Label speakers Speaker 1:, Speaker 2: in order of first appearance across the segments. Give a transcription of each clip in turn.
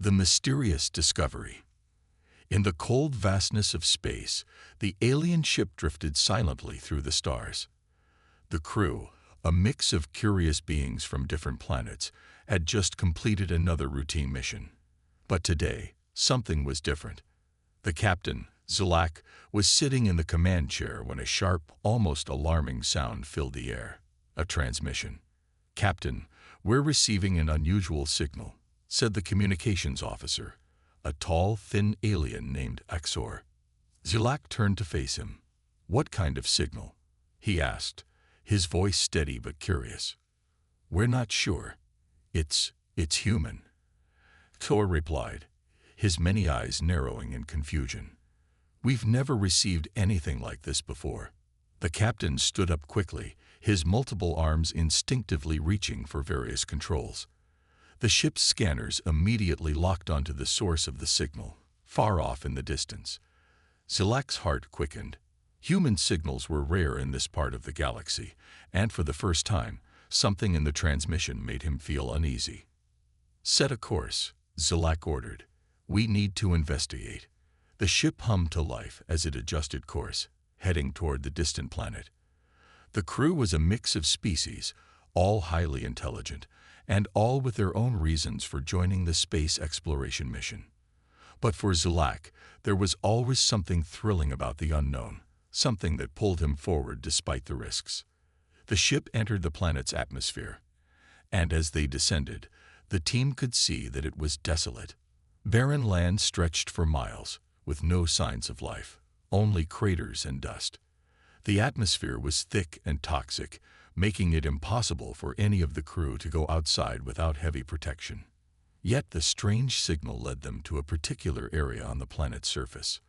Speaker 1: The mysterious discovery. In the cold vastness of space, the alien ship drifted silently through the stars. The crew, a mix of curious beings from different planets, had just completed another routine mission. But today, something was different. The captain, Zilak, was sitting in the command chair when a sharp, almost alarming sound filled the air. A transmission. "Captain, we're receiving an unusual signal," said the communications officer, a tall, thin alien named Axor. Zilak turned to face him. "What kind of signal?" he asked, his voice steady but curious. "We're not sure. It's human," Axor replied, his many eyes narrowing in confusion. "We've never received anything like this before." The captain stood up quickly, his multiple arms instinctively reaching for various controls. The ship's scanners immediately locked onto the source of the signal, far off in the distance. Zilak's heart quickened. Human signals were rare in this part of the galaxy, and for the first time, something in the transmission made him feel uneasy. "Set a course," Zilak ordered. "We need to investigate." The ship hummed to life as it adjusted course, heading toward the distant planet. The crew was a mix of species, all highly intelligent, and all with their own reasons for joining the space exploration mission. But for Zilak, there was always something thrilling about the unknown, something that pulled him forward despite the risks. The ship entered the planet's atmosphere, and as they descended, the team could see that it was desolate. Barren land stretched for miles, with no signs of life, only craters and dust. The atmosphere was thick and toxic, making it impossible for any of the crew to go outside without heavy protection. Yet the strange signal led them to a particular area on the planet's surface.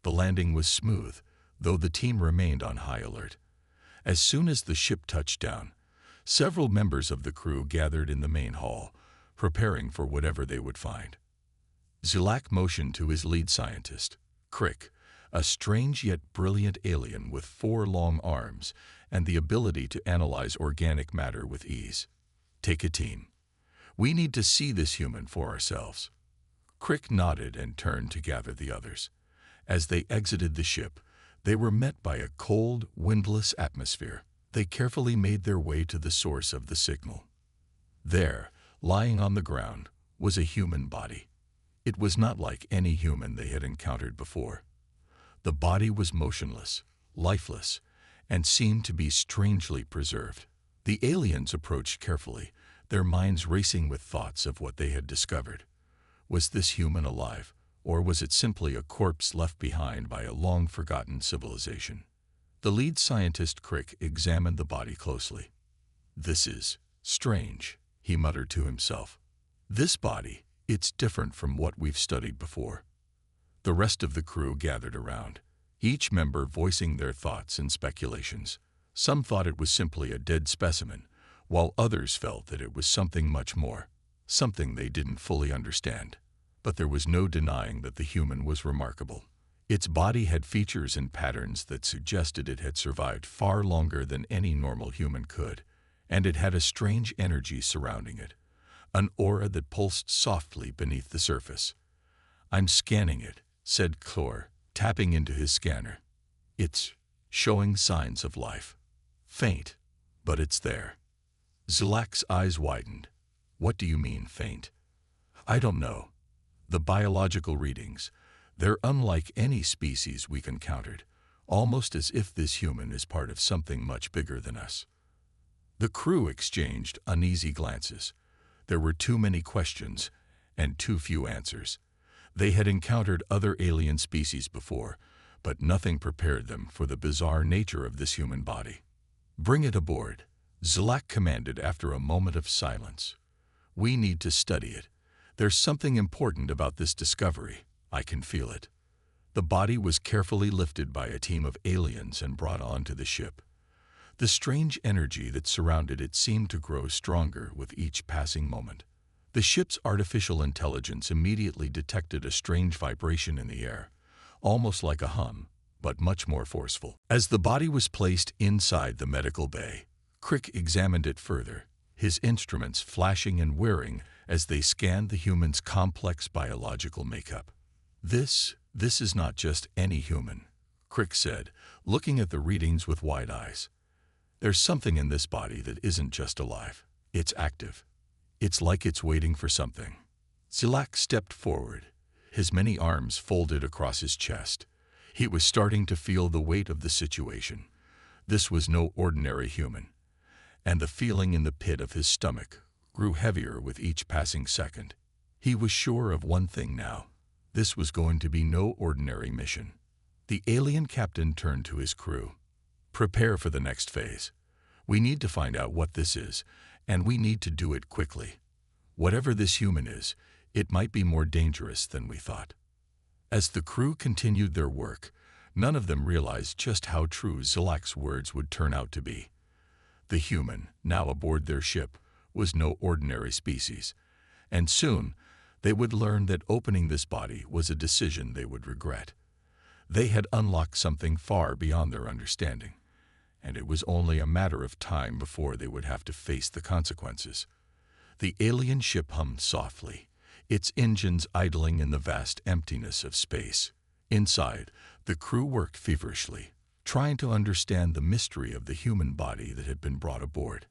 Speaker 1: The landing was smooth, though the team remained on high alert. As soon as the ship touched down, several members of the crew gathered in the main hall, preparing for whatever they would find. Zilak motioned to his lead scientist, Crick, a strange yet brilliant alien with 4 long arms and the ability to analyze organic matter with ease. "Take a team. We need to see this human for ourselves." Crick nodded and turned to gather the others. As they exited the ship, they were met by a cold, windless atmosphere. They carefully made their way to the source of the signal. There, lying on the ground, was a human body. It was not like any human they had encountered before. The body was motionless, lifeless, and seemed to be strangely preserved. The aliens approached carefully, their minds racing with thoughts of what they had discovered. Was this human alive, or was it simply a corpse left behind by a long-forgotten civilization? The lead scientist, Crick, examined the body closely. "This is strange," he muttered to himself. "This body, it's different from what we've studied before." The rest of the crew gathered around, each member voicing their thoughts and speculations. Some thought it was simply a dead specimen, while others felt that it was something much more, something they didn't fully understand. But there was no denying that the human was remarkable. Its body had features and patterns that suggested it had survived far longer than any normal human could, and it had a strange energy surrounding it, an aura that pulsed softly beneath the surface. "I'm scanning it," said Clor, tapping into his scanner. "It's showing signs of life. Faint, but it's there." Zilak's eyes widened. "What do you mean, faint?" "I don't know. The biological readings, they're unlike any species we've encountered, almost as if this human is part of something much bigger than us." The crew exchanged uneasy glances. There were too many questions and too few answers. They had encountered other alien species before, but nothing prepared them for the bizarre nature of this human body. "Bring it aboard," Zilak commanded after a moment of silence. "We need to study it. There's something important about this discovery. I can feel it." The body was carefully lifted by a team of aliens and brought onto the ship. The strange energy that surrounded it seemed to grow stronger with each passing moment. The ship's artificial intelligence immediately detected a strange vibration in the air, almost like a hum, but much more forceful. As the body was placed inside the medical bay, Crick examined it further, his instruments flashing and whirring as they scanned the human's complex biological makeup. This is not just any human," Crick said, looking at the readings with wide eyes. "There's something in this body that isn't just alive. It's active. It's like it's waiting for something." Zilak stepped forward, his many arms folded across his chest. He was starting to feel the weight of the situation. This was no ordinary human, and the feeling in the pit of his stomach grew heavier with each passing second. He was sure of one thing now. This was going to be no ordinary mission. The alien captain turned to his crew. "Prepare for the next phase. We need to find out what this is, and we need to do it quickly. Whatever this human is, it might be more dangerous than we thought." As the crew continued their work, none of them realized just how true Zilak's words would turn out to be. The human, now aboard their ship, was no ordinary species, and soon they would learn that opening this body was a decision they would regret. They had unlocked something far beyond their understanding, and it was only a matter of time before they would have to face the consequences. The alien ship hummed softly, its engines idling in the vast emptiness of space. Inside, the crew worked feverishly, trying to understand the mystery of the human body that had been brought aboard.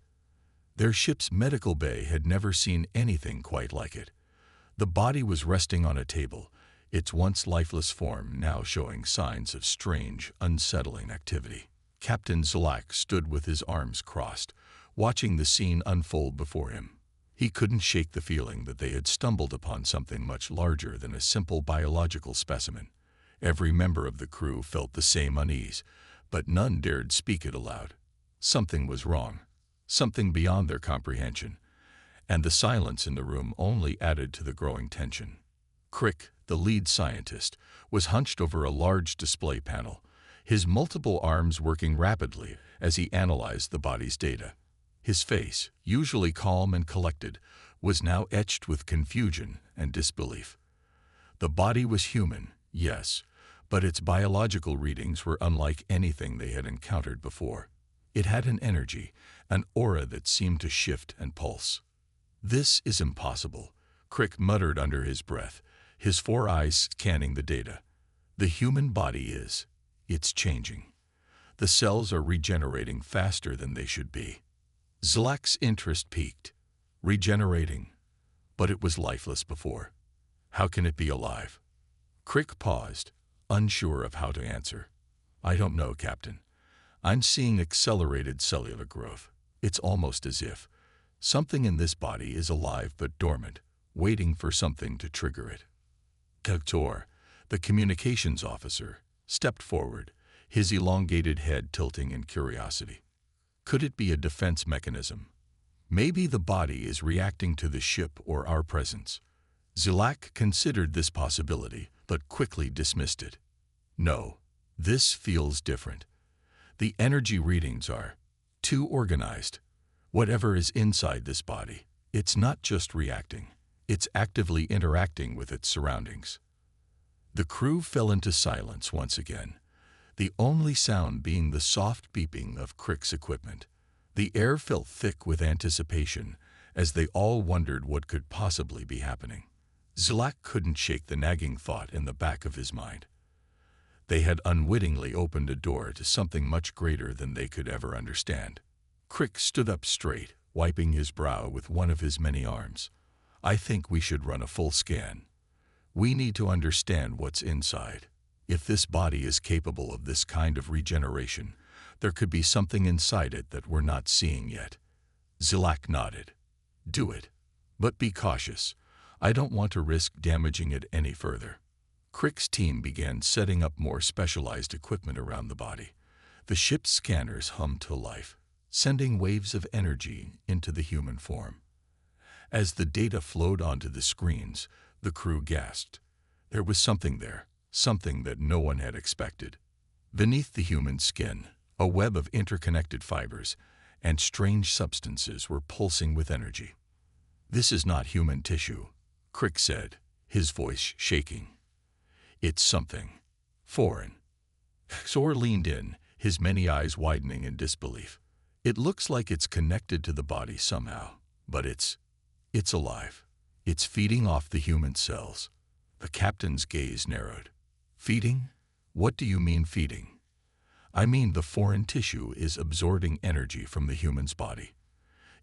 Speaker 1: Their ship's medical bay had never seen anything quite like it. The body was resting on a table, its once lifeless form now showing signs of strange, unsettling activity. Captain Zilak stood with his arms crossed, watching the scene unfold before him. He couldn't shake the feeling that they had stumbled upon something much larger than a simple biological specimen. Every member of the crew felt the same unease, but none dared speak it aloud. Something was wrong, something beyond their comprehension, and the silence in the room only added to the growing tension. Crick, the lead scientist, was hunched over a large display panel, his multiple arms working rapidly as he analyzed the body's data. His face, usually calm and collected, was now etched with confusion and disbelief. The body was human, yes, but its biological readings were unlike anything they had encountered before. It had an energy, an aura that seemed to shift and pulse. "This is impossible," Crick muttered under his breath, his 4 eyes scanning the data. "The human body it's changing. The cells are regenerating faster than they should be." Zilak's interest peaked. Regenerating? But it was lifeless before. How can it be alive? Crick paused, unsure of how to answer. "I don't know, Captain. I'm seeing accelerated cellular growth. It's almost as if something in this body is alive but dormant, waiting for something to trigger it." Doctor, the communications officer, stepped forward, his elongated head tilting in curiosity. Could it be a defense mechanism? Maybe the body is reacting to the ship or our presence. Zilak considered this possibility, but quickly dismissed it. "No, this feels different. The energy readings are too organized. Whatever is inside this body, it's not just reacting, it's actively interacting with its surroundings." The crew fell into silence once again, the only sound being the soft beeping of Crick's equipment. The air felt thick with anticipation as they all wondered what could possibly be happening. Zilak couldn't shake the nagging thought in the back of his mind. They had unwittingly opened a door to something much greater than they could ever understand. Crick stood up straight, wiping his brow with one of his many arms. "I think we should run a full scan. We need to understand what's inside. If this body is capable of this kind of regeneration, there could be something inside it that we're not seeing yet." Zilak nodded. "Do it. But be cautious. I don't want to risk damaging it any further." Crick's team began setting up more specialized equipment around the body. The ship's scanners hummed to life, sending waves of energy into the human form. As the data flowed onto the screens, the crew gasped. There was something there, something that no one had expected. Beneath the human skin, a web of interconnected fibers and strange substances were pulsing with energy. "This is not human tissue," Crick said, his voice shaking. "It's something foreign." Xor leaned in, his many eyes widening in disbelief. "It looks like it's connected to the body somehow. But it's alive. It's feeding off the human cells. The captain's gaze narrowed. Feeding? What do you mean feeding? I mean the foreign tissue is absorbing energy from the human's body.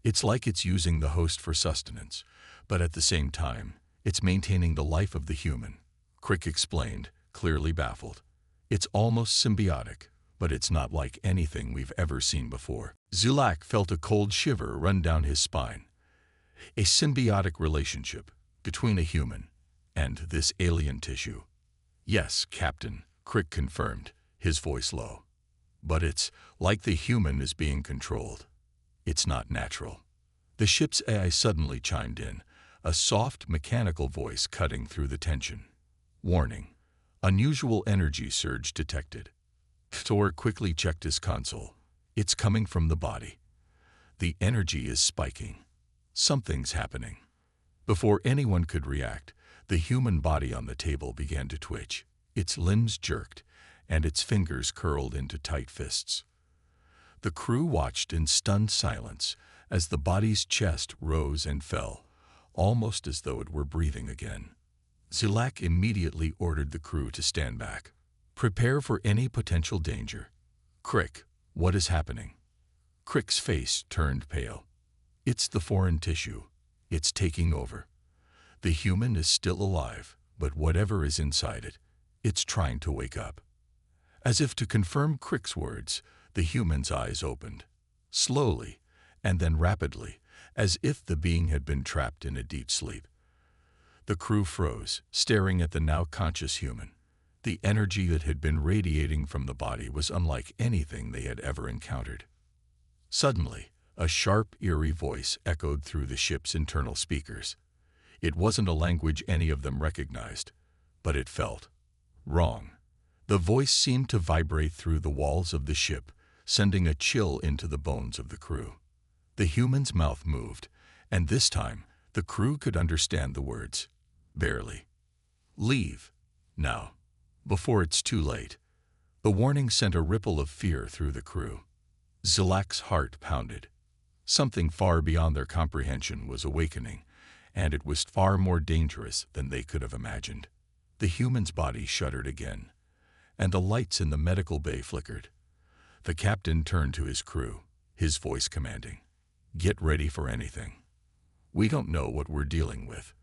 Speaker 1: It's like it's using the host for sustenance, but at the same time, it's maintaining the life of the human. Crick explained, clearly baffled. It's almost symbiotic, but it's not like anything we've ever seen before. Zulak felt a cold shiver run down his spine. A symbiotic relationship between a human and this alien tissue. Yes, Captain, Crick confirmed, his voice low. But it's like the human is being controlled. It's not natural. The ship's AI suddenly chimed in, a soft, mechanical voice cutting through the tension. Warning. Unusual energy surge detected. Thor quickly checked his console. It's coming from the body. The energy is spiking. Something's happening. Before anyone could react, the human body on the table began to twitch. Its limbs jerked, and its fingers curled into tight fists. The crew watched in stunned silence as the body's chest rose and fell, almost as though it were breathing again. Zulak immediately ordered the crew to stand back. Prepare for any potential danger. Crick, what is happening? Crick's face turned pale. It's the foreign tissue. It's taking over. The human is still alive, but whatever is inside it, it's trying to wake up. As if to confirm Crick's words, the human's eyes opened. Slowly, and then rapidly, as if the being had been trapped in a deep sleep. The crew froze, staring at the now conscious human. The energy that had been radiating from the body was unlike anything they had ever encountered. Suddenly, a sharp, eerie voice echoed through the ship's internal speakers. It wasn't a language any of them recognized, but it felt wrong. The voice seemed to vibrate through the walls of the ship, sending a chill into the bones of the crew. The human's mouth moved, and this time, the crew could understand the words. Barely. Leave. Now. Before it's too late. The warning sent a ripple of fear through the crew. Zulak's heart pounded. Something far beyond their comprehension was awakening, and it was far more dangerous than they could have imagined. The human's body shuddered again, and the lights in the medical bay flickered. The captain turned to his crew, his voice commanding, "Get ready for anything. We don't know what we're dealing with,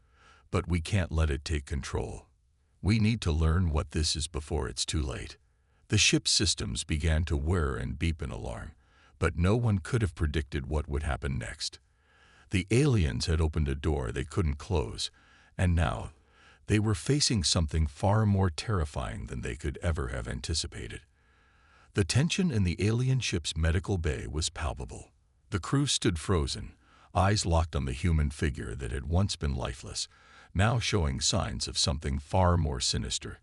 Speaker 1: but we can't let it take control. We need to learn what this is before it's too late." The ship's systems began to whir and beep in alarm, but no one could have predicted what would happen next. The aliens had opened a door they couldn't close, and now they were facing something far more terrifying than they could ever have anticipated. The tension in the alien ship's medical bay was palpable. The crew stood frozen, eyes locked on the human figure that had once been lifeless, now showing signs of something far more sinister.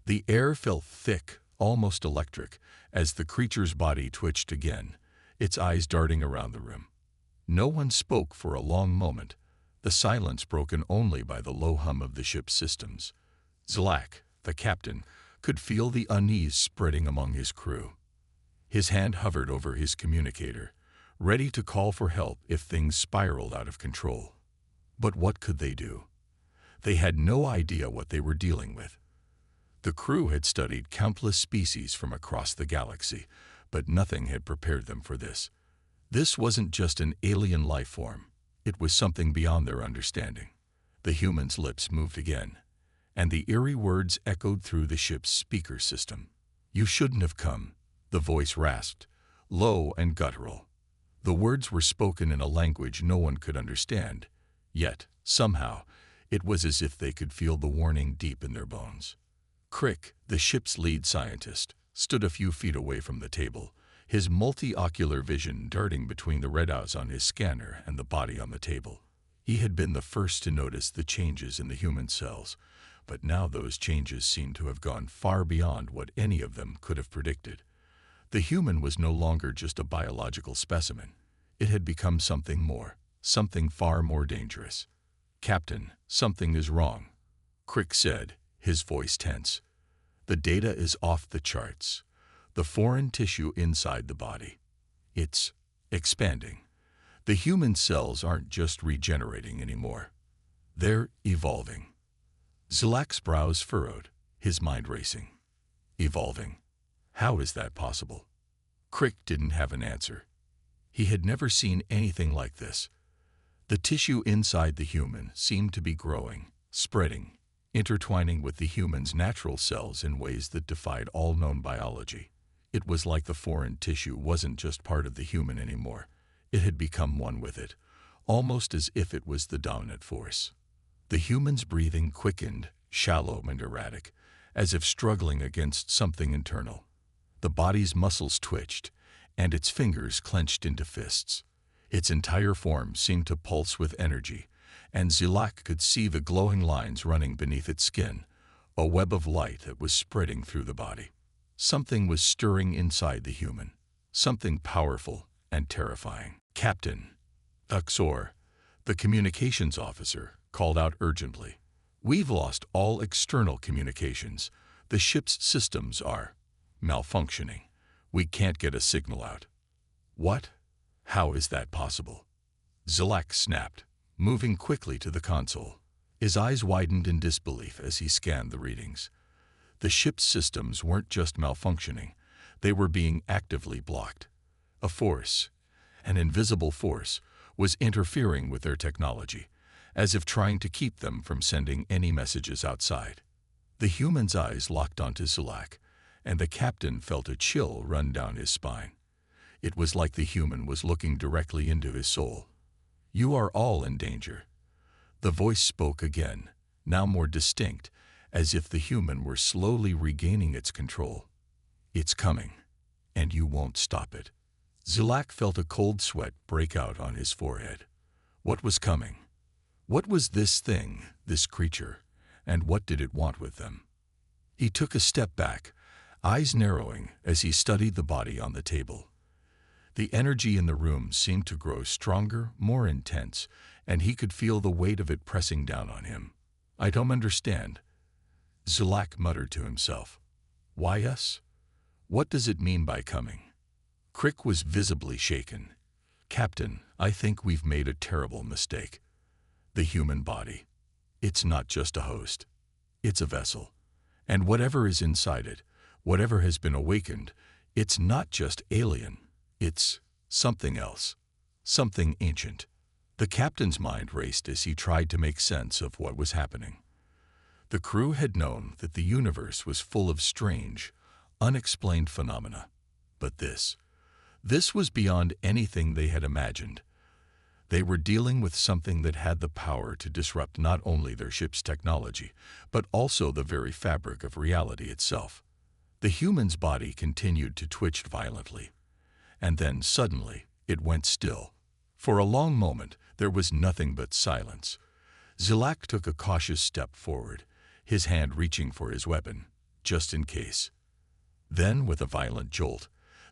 Speaker 1: The air felt thick, almost electric, as the creature's body twitched again, its eyes darting around the room. No one spoke for a long moment, the silence broken only by the low hum of the ship's systems. Zulak, the captain, could feel the unease spreading among his crew. His hand hovered over his communicator, ready to call for help if things spiraled out of control. But what could they do? They had no idea what they were dealing with. The crew had studied countless species from across the galaxy, but nothing had prepared them for this. This wasn't just an alien life form. It was something beyond their understanding. The human's lips moved again, and the eerie words echoed through the ship's speaker system. "You shouldn't have come," the voice rasped, low and guttural. The words were spoken in a language no one could understand, yet, somehow, it was as if they could feel the warning deep in their bones. Crick, the ship's lead scientist, stood a few feet away from the table, his multi-ocular vision darting between the readouts on his scanner and the body on the table. He had been the first to notice the changes in the human cells, but now those changes seemed to have gone far beyond what any of them could have predicted. The human was no longer just a biological specimen. It had become something more, something far more dangerous. "Captain, something is wrong," Crick said, his voice tense. "The data is off the charts. The foreign tissue inside the body. It's expanding. The human cells aren't just regenerating anymore. They're evolving. Zilak's brows furrowed, his mind racing. Evolving. How is that possible? Crick didn't have an answer. He had never seen anything like this. The tissue inside the human seemed to be growing, spreading, intertwining with the human's natural cells in ways that defied all known biology. It was like the foreign tissue wasn't just part of the human anymore. It had become one with it, almost as if it was the dominant force. The human's breathing quickened, shallow and erratic, as if struggling against something internal. The body's muscles twitched, and its fingers clenched into fists. Its entire form seemed to pulse with energy, and Zilak could see the glowing lines running beneath its skin, a web of light that was spreading through the body. Something was stirring inside the human, something powerful and terrifying. Captain Uxor, the communications officer, called out urgently. "We've lost all external communications. The ship's systems are malfunctioning. We can't get a signal out." "What? How is that possible?" Zilak snapped, moving quickly to the console. His eyes widened in disbelief as he scanned the readings. The ship's systems weren't just malfunctioning, they were being actively blocked. A force, an invisible force, was interfering with their technology, as if trying to keep them from sending any messages outside. The human's eyes locked onto Zilak, and the captain felt a chill run down his spine. It was like the human was looking directly into his soul. "You are all in danger." The voice spoke again, now more distinct, as if the human were slowly regaining its control. "It's coming, and you won't stop it." Zilak felt a cold sweat break out on his forehead. What was coming? What was this thing, this creature, and what did it want with them? He took a step back, eyes narrowing as he studied the body on the table. The energy in the room seemed to grow stronger, more intense, and he could feel the weight of it pressing down on him. "I don't understand," Zilak muttered to himself. "Why us? What does it mean by coming?" Crick was visibly shaken. "Captain, I think we've made a terrible mistake. The human body. It's not just a host. It's a vessel. And whatever is inside it, whatever has been awakened, it's not just alien. It's something else. Something ancient." The captain's mind raced as he tried to make sense of what was happening. The crew had known that the universe was full of strange, unexplained phenomena. But this was beyond anything they had imagined. They were dealing with something that had the power to disrupt not only their ship's technology, but also the very fabric of reality itself. The human's body continued to twitch violently, and then suddenly it went still. For a long moment there was nothing but silence. Zilak took a cautious step forward, his hand reaching for his weapon, just in case. Then, with a violent jolt,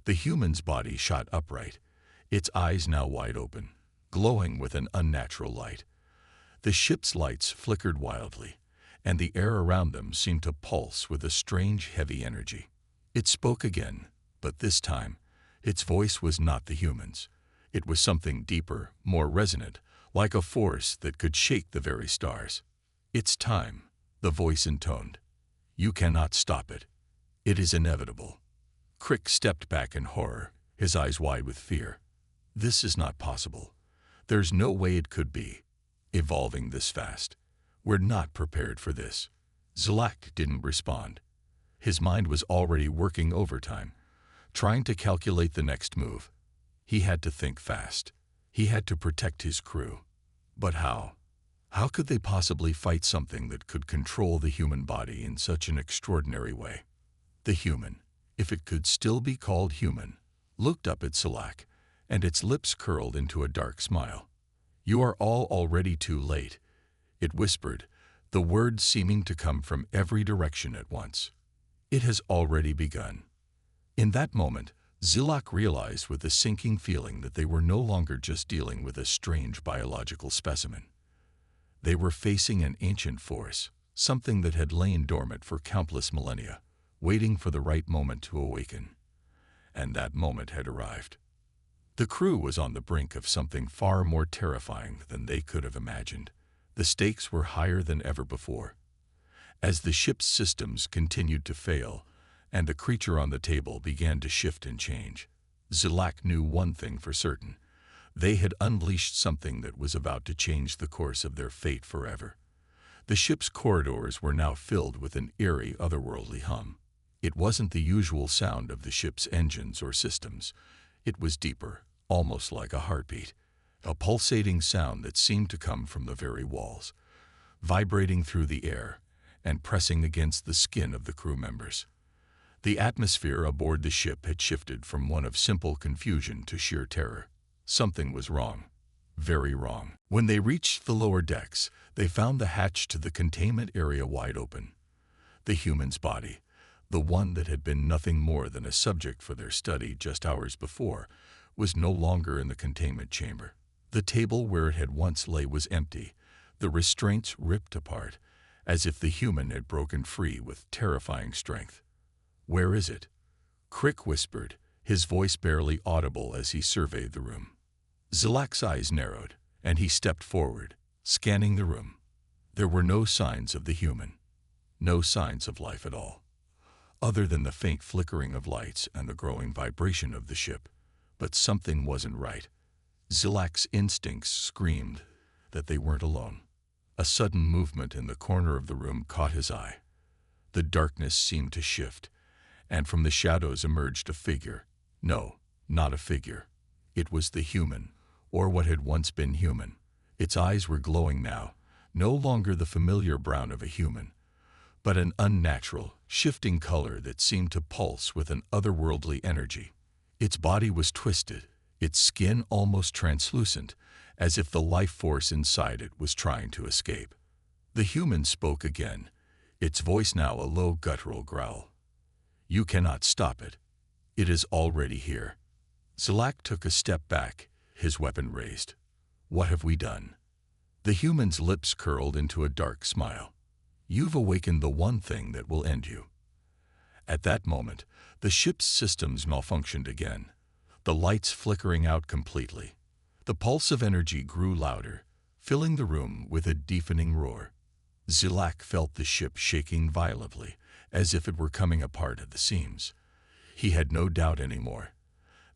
Speaker 1: the human's body shot upright, its eyes now wide open, glowing with an unnatural light. The ship's lights flickered wildly, and the air around them seemed to pulse with a strange, heavy energy. It spoke again, but this time, its voice was not the human's. It was something deeper, more resonant, like a force that could shake the very stars. "It's time," the voice intoned. "You cannot stop it. It is inevitable." Crick stepped back in horror, his eyes wide with fear. "This is not possible. There's no way it could be. Evolving this fast. We're not prepared for this." Zilak didn't respond. His mind was already working overtime, trying to calculate the next move. He had to think fast. He had to protect his crew. But how? How could they possibly fight something that could control the human body in such an extraordinary way? The human, if it could still be called human, looked up at Zilak, and its lips curled into a dark smile. "You are all already too late," it whispered, the words seeming to come from every direction at once. "It has already begun." In that moment, Zilak realized with a sinking feeling that they were no longer just dealing with a strange biological specimen. They were facing an ancient force, something that had lain dormant for countless millennia, waiting for the right moment to awaken. And that moment had arrived. The crew was on the brink of something far more terrifying than they could have imagined. The stakes were higher than ever before. As the ship's systems continued to fail, and the creature on the table began to shift and change, Zilak knew one thing for certain. They had unleashed something that was about to change the course of their fate forever. The ship's corridors were now filled with an eerie, otherworldly hum. It wasn't the usual sound of the ship's engines or systems. It was deeper, almost like a heartbeat, a pulsating sound that seemed to come from the very walls, vibrating through the air and pressing against the skin of the crew members. The atmosphere aboard the ship had shifted from one of simple confusion to sheer terror. Something was wrong, very wrong. When they reached the lower decks, they found the hatch to the containment area wide open. The human's body, the one that had been nothing more than a subject for their study just hours before, was no longer in the containment chamber. The table where it had once lay was empty, the restraints ripped apart, as if the human had broken free with terrifying strength. "Where is it?" Crick whispered, his voice barely audible as he surveyed the room. Zilak's eyes narrowed, and he stepped forward, scanning the room. There were no signs of the human, no signs of life at all, other than the faint flickering of lights and the growing vibration of the ship. But something wasn't right. Zilak's instincts screamed that they weren't alone. A sudden movement in the corner of the room caught his eye. The darkness seemed to shift, and from the shadows emerged a figure. No, not a figure. It was the human, or what had once been human. Its eyes were glowing now, no longer the familiar brown of a human, but an unnatural, shifting color that seemed to pulse with an otherworldly energy. Its body was twisted, its skin almost translucent, as if the life force inside it was trying to escape. The human spoke again, its voice now a low guttural growl. "You cannot stop it. It is already here." Zilak took a step back, his weapon raised. "What have we done?" The human's lips curled into a dark smile. "You've awakened the one thing that will end you." At that moment, the ship's systems malfunctioned again, the lights flickering out completely. The pulse of energy grew louder, filling the room with a deafening roar. Zilak felt the ship shaking violently, as if it were coming apart at the seams. He had no doubt anymore.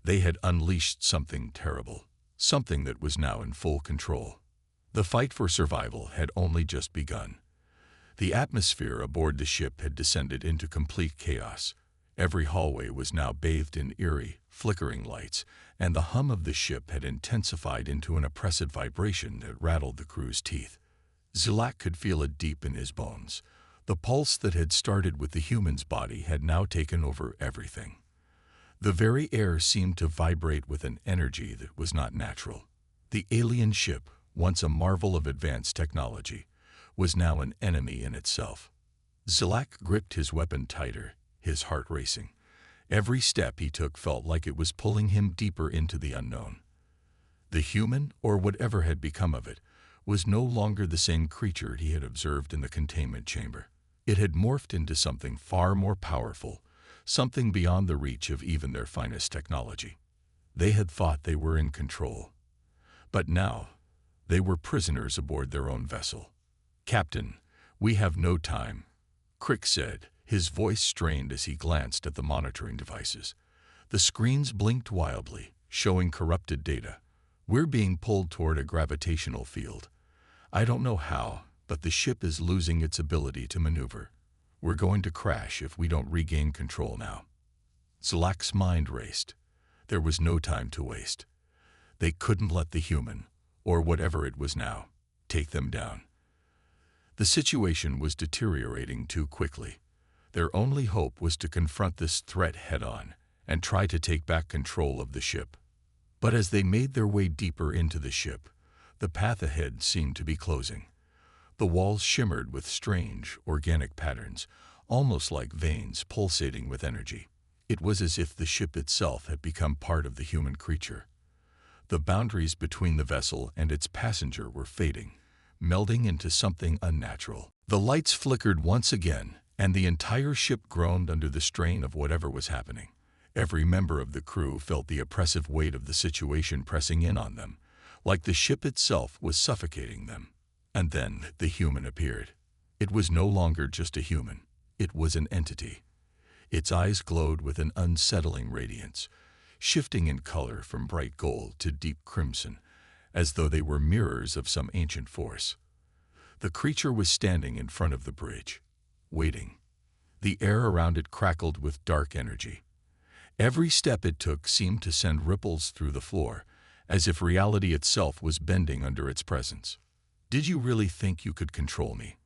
Speaker 1: They had unleashed something terrible, something that was now in full control. The fight for survival had only just begun. The atmosphere aboard the ship had descended into complete chaos. Every hallway was now bathed in eerie, flickering lights, and the hum of the ship had intensified into an oppressive vibration that rattled the crew's teeth. Zilak could feel it deep in his bones. The pulse that had started with the human's body had now taken over everything. The very air seemed to vibrate with an energy that was not natural. The alien ship, once a marvel of advanced technology, was now an enemy in itself. Zilak gripped his weapon tighter, his heart racing. Every step he took felt like it was pulling him deeper into the unknown. The human, or whatever had become of it, was no longer the same creature he had observed in the containment chamber. It had morphed into something far more powerful, something beyond the reach of even their finest technology. They had thought they were in control, but now they were prisoners aboard their own vessel. "Captain, we have no time," Crick said, his voice strained as he glanced at the monitoring devices. The screens blinked wildly, showing corrupted data. "We're being pulled toward a gravitational field. I don't know how, but the ship is losing its ability to maneuver. We're going to crash if we don't regain control now." Zilak's mind raced. There was no time to waste. They couldn't let the human, or whatever it was now, take them down. The situation was deteriorating too quickly. Their only hope was to confront this threat head-on and try to take back control of the ship. But as they made their way deeper into the ship, the path ahead seemed to be closing. The walls shimmered with strange, organic patterns, almost like veins pulsating with energy. It was as if the ship itself had become part of the human creature. The boundaries between the vessel and its passenger were fading, melding into something unnatural. The lights flickered once again, and the entire ship groaned under the strain of whatever was happening. Every member of the crew felt the oppressive weight of the situation pressing in on them, like the ship itself was suffocating them. And then the human appeared. It was no longer just a human. It was an entity. Its eyes glowed with an unsettling radiance, shifting in color from bright gold to deep crimson, as though they were mirrors of some ancient force. The creature was standing in front of the bridge, waiting. The air around it crackled with dark energy. Every step it took seemed to send ripples through the floor, as if reality itself was bending under its presence. "Did you really think you could control me?"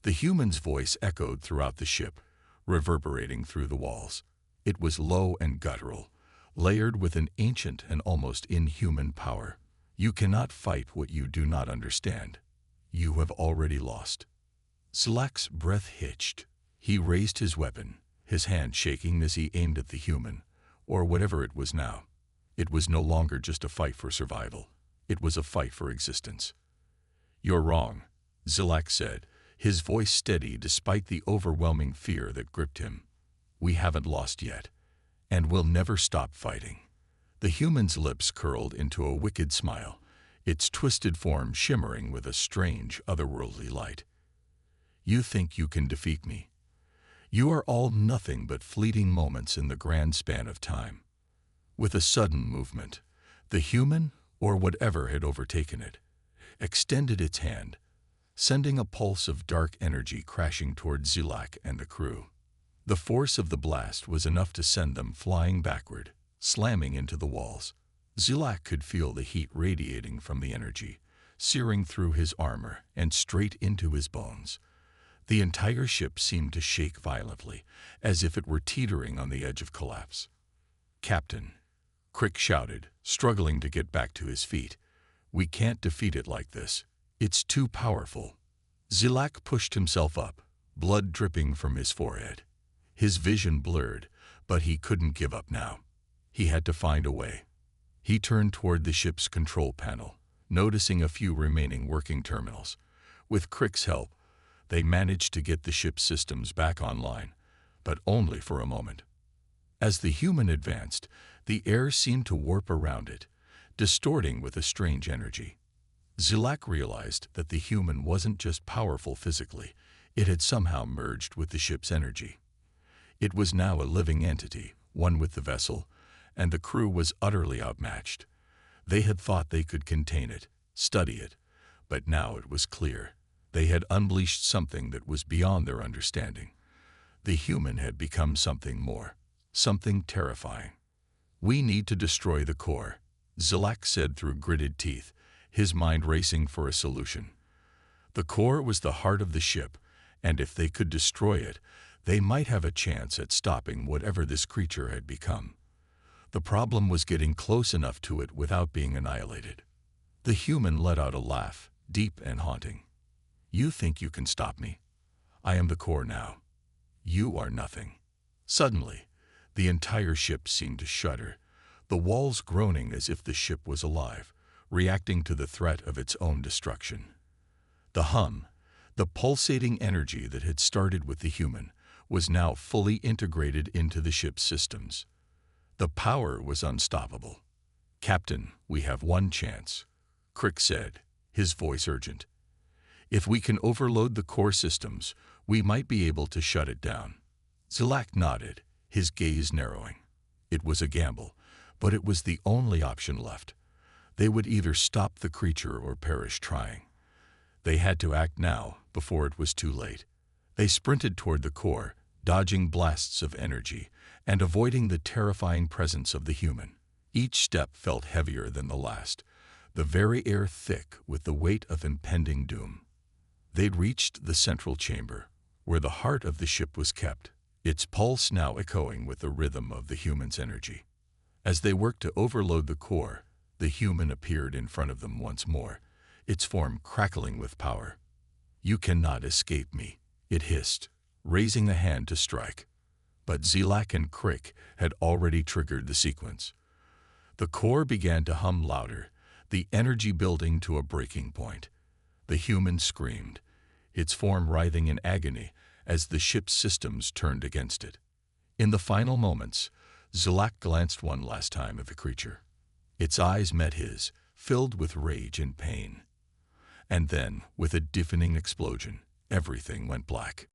Speaker 1: The human's voice echoed throughout the ship, reverberating through the walls. It was low and guttural, layered with an ancient and almost inhuman power. "You cannot fight what you do not understand. You have already lost." Zilak's breath hitched. He raised his weapon, his hand shaking as he aimed at the human, or whatever it was now. It was no longer just a fight for survival. It was a fight for existence. "You're wrong," Zilak said, his voice steady despite the overwhelming fear that gripped him. "We haven't lost yet, and we'll never stop fighting." The human's lips curled into a wicked smile, its twisted form shimmering with a strange, otherworldly light. "You think you can defeat me? You are all nothing but fleeting moments in the grand span of time." With a sudden movement, the human, or whatever had overtaken it, extended its hand, sending a pulse of dark energy crashing toward Zilak and the crew. The force of the blast was enough to send them flying backward, slamming into the walls. Zilak could feel the heat radiating from the energy, searing through his armor and straight into his bones. The entire ship seemed to shake violently, as if it were teetering on the edge of collapse. "Captain," Crick shouted, struggling to get back to his feet, "we can't defeat it like this. It's too powerful." Zilak pushed himself up, blood dripping from his forehead. His vision blurred, but he couldn't give up now. He had to find a way. He turned toward the ship's control panel, noticing a few remaining working terminals. With Crick's help, they managed to get the ship's systems back online, but only for a moment. As the human advanced, the air seemed to warp around it, distorting with a strange energy. Zilak realized that the human wasn't just powerful physically, it had somehow merged with the ship's energy. It was now a living entity, one with the vessel, and the crew was utterly outmatched. They had thought they could contain it, study it, but now it was clear. They had unleashed something that was beyond their understanding. The human had become something more, something terrifying. "We need to destroy the core," Zilak said through gritted teeth, his mind racing for a solution. The core was the heart of the ship, and if they could destroy it, they might have a chance at stopping whatever this creature had become. The problem was getting close enough to it without being annihilated. The human let out a laugh, deep and haunting. "You think you can stop me? I am the core now. You are nothing." Suddenly, the entire ship seemed to shudder, the walls groaning as if the ship was alive, reacting to the threat of its own destruction. The hum, the pulsating energy that had started with the human, was now fully integrated into the ship's systems. The power was unstoppable. "Captain, we have one chance," Crick said, his voice urgent. "If we can overload the core systems, we might be able to shut it down." Zilak nodded, his gaze narrowing. It was a gamble, but it was the only option left. They would either stop the creature or perish trying. They had to act now, before it was too late. They sprinted toward the core, dodging blasts of energy and avoiding the terrifying presence of the human. Each step felt heavier than the last, the very air thick with the weight of impending doom. They'd reached the central chamber, where the heart of the ship was kept, its pulse now echoing with the rhythm of the human's energy. As they worked to overload the core, the human appeared in front of them once more, its form crackling with power. "You cannot escape me," it hissed, raising a hand to strike. But Zilak and Crick had already triggered the sequence. The core began to hum louder, the energy building to a breaking point. The human screamed, its form writhing in agony as the ship's systems turned against it. In the final moments, Zalak glanced one last time at the creature. Its eyes met his, filled with rage and pain. And then, with a deafening explosion, everything went black.